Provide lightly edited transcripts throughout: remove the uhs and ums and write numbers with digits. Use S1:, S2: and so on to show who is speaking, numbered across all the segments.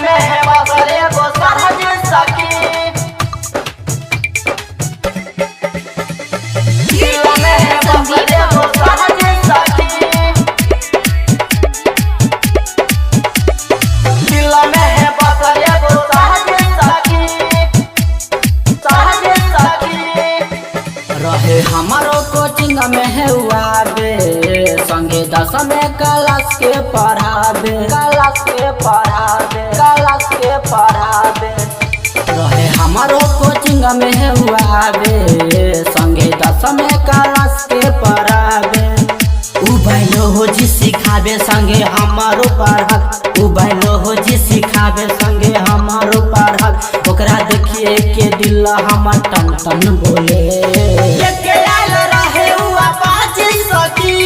S1: में है बसल एगो सरहदी सखी, दिल में है बसल एगो सरहदी सखी, दिल में है बसल एगो सरहदी सखी, सरहदी सखी।
S2: रहे हमारो कोचिंग में है आबे संगे 10 में क्लास के पढ़ाबे,
S1: क्लास के पढ़ाबे, क्लास के पढ़ाबे।
S2: रहे हमारो कोचिंग में है आबे संगे 10 में क्लास के पढ़ाबे। उ बायोलॉजी सिखाबे संगे हमारो पढ़ल, उ बायोलॉजी सिखाबे संगे हमारो पढ़ल। ओकरा देखिए के दिल हमर टन टन बोले,
S1: लेके आयल रहे उ अपाची सखी,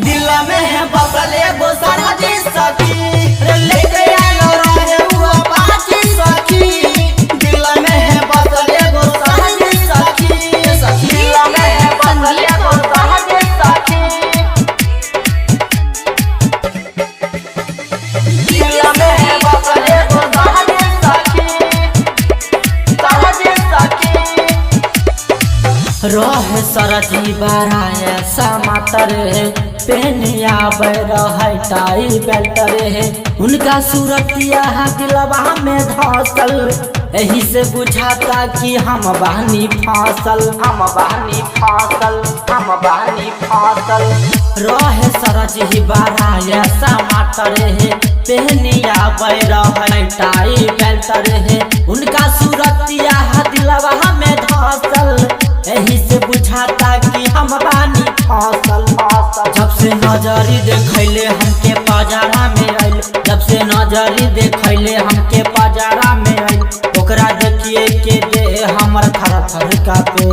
S1: दिल में है बसल एगो सरहदी सखी। रे लेके आयल रहे उ अपाची सखी, दिल में है बसल एगो सरहदी सखी, दिल में है बसल एगो सरहदी सखी, दिल में है बसल एगो सरहदी सखी, सरहदी सखी।
S2: रहे सरदी बराया समातर है पहनिया रहे टाई बेल्ट रहे। उनका सूरतिया दिलवा में धसल, यही से बुझाता कि हम बहनी फासल,
S1: हम बहनी फासल, हम बहनी फासल।
S2: रहे सरदी बराया समातर है पहनिया रहे टाई बेल्ट रहे। उनका सूरतिया दिलवा में धसल, यही से बुझाता कि हम बानी फसल। जब से नजरी देखैले हमके बाजारा में आइल, जब से नजरी देखैले हमके बाजारा में आइल। ओकरा देखिए के दे हमर थर थर कापे,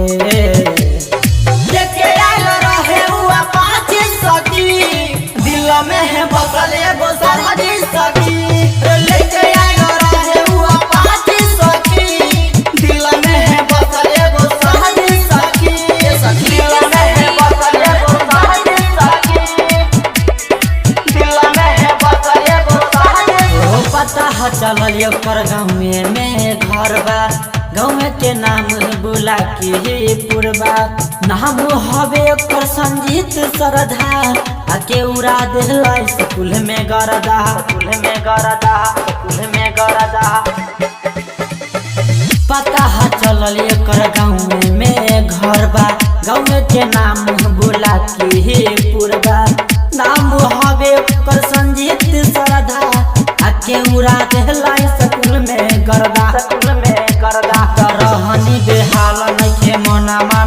S1: लेके आयल रहे उ अपाची सखी, दिल में है बसल एगो सरहदी सखी। लेके आयल रहे उ अपाची सखी, दिल में है बसल एगो सरहदी सखी, दिल में है बसल एगो सरहदी सखी, दिल में है बसल एगो सरहदी।
S2: ओ पता ह चलल ओकर गाँव में घर बा, गाँव के नाम बुला के पुरबा। नाम हवे ओकर संजीत सरधा, आके उड़ा देला स्कूल में गरदा,
S1: स्कूल में गरदा, स्कूल में गरदा।
S2: पता ह चलल एकर गाँव में घर बा, गाँव के नाम बुला के पुरबा। नाम हवे ओकर संजीत सरधा, आके उड़ा देला स्कूल में गरदा,
S1: स्कूल में गरदा।
S2: रहनी बेहाल नइखे मनमा